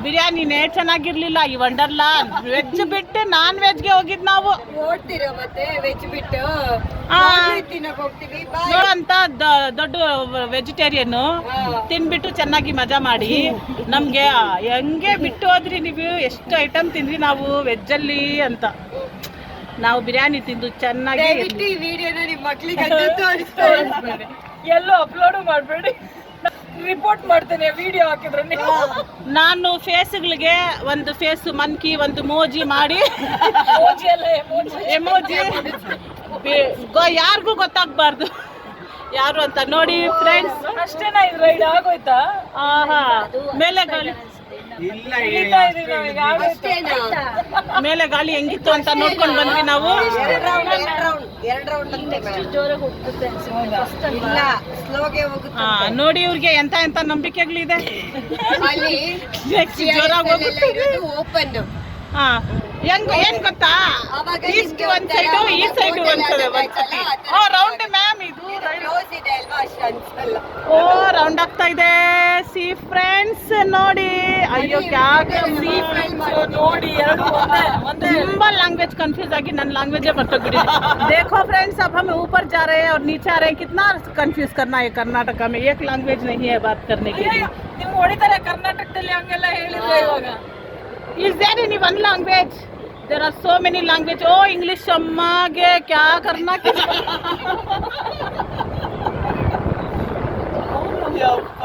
ಬಿರಿಯಾನಿನೇ ಚೆನ್ನಾಗಿರ್ಲಿಲ್ಲ ಈ ವಂಡರ್ಲಾ. ವೆಜ್ ಬಿಟ್ಟು ನಾನ್ ವೆಜ್ಗೆ ಹೋಗಿದ್ ನಾವು. ನೋಡ್ತೀರಾ ಮತ್ತೆ ವೆಜ್ ಬಿಟ್ಟು ತಿನ್ನಕ್ ಹೋಗ್ತೀವಿ ಅಂತ ದೊಡ್ಡ ವೆಜಿಟೇರಿಯನ್ ತಿನ್ಬಿಟ್ಟು ಚೆನ್ನಾಗಿ ಮಜಾ ಮಾಡಿ ನಮ್ಗೆ ಹೆಂಗೆ ಬಿಟ್ಟು ಹೋದ್ರಿ ನೀವು, ಎಷ್ಟು ಐಟಮ್ ತಿಂದ್ರಿ ನಾವು ವೆಜ್ಜಲ್ಲಿ ಅಂತ. ನಾವು ಬಿರಿಯಾನಿ ತಿಂದು ಚೆನ್ನಾಗಿ ಈ ವಿಡಿಯೋನ ನಿಮ್ಮ ಮಕ್ಳಿಗೆ ತೋರಿಸ್ತಾರೆ. ಎಲ್ಲೂ ಅಪ್ಲೋಡು ಮಾಡಬೇಡಿ, ರಿಪೋರ್ಟ್ ಮಾಡ್ತೇನೆ ವಿಡಿಯೋ ಹಾಕಿದ್ರೆ. ನಾನು ಫೇಸ್ಗಳಿಗೆ ಒಂದು ಫೇಸ್ ಮನ್ಕಿ ಒಂದು ಮೋಜಿ ಮಾಡಿ ಎಮೋಜಿ ಯಾರಿಗೂ ಗೊತ್ತಾಗ್ಬಾರ್ದು ಯಾರು ಅಂತ ನೋಡಿ ಫ್ರೆಂಡ್ಸ್. ಅಷ್ಟೇನಾ ಇದು ರೈಡ್ ಆಗೋಯ್ತಾ? ಮೇಲೆ ಗಾಳಿ ಮೇಲೆ ಗಾಳಿ ಹೆಂಗಿತ್ತು ಅಂತ ನೋಡ್ಕೊಂಡು ಬಂದ್ವಿ ನಾವು. ನೋಡಿ ಇವ್ರಿಗೆ ಎಂತ ಎಂತ ನಂಬಿಕೆಗಳಿದೆ. ಓಪನ್ ಹೆಂಗ್ ಏನ್ ಗೊತ್ತಾ, ಈಸ್ಟ್ ಒಂದ್ ಸೈಡು ಈ ಸೈಡು ಒಂದ್ಸಲ ಒಂದ್ಸತಿ ರೌಂಡ್ ಮ್ಯಾಮ್ ಇದು ಓ ರೌಂಡ್ ಆಗ್ತಾ ಇದೆ. ಸಿ ಫ್ರೆಂಡ್ಸ್ ನೋಡಿ, ಅಯ್ಯೋ ಸಿ ಫ್ರೆಂಡ್ಸ್ ನೋಡಿ, ತುಂಬಾ लैंग्वेज कंफ्यूज आगी नन लैंग्वेज बर्तोगिड़ी. देखो फ्रेंड्स, अब हम ऊपर जा रहे हैं और नीचे आ रहे हैं. कितना कंफ्यूज करना है कर्नाटका में, एक लैंग्वेज नहीं है बात करने के लिए. ನೀವು ಹೊಡಿತಾರೆ ಕರ್ನಾಟಕದಲ್ಲಿ ಹಂಗೆಲ್ಲ ಹೇಳಿದ್ರೆ ಇವಾಗ. Is there any one language? There are so many language. Oh English अम्मागे क्या करना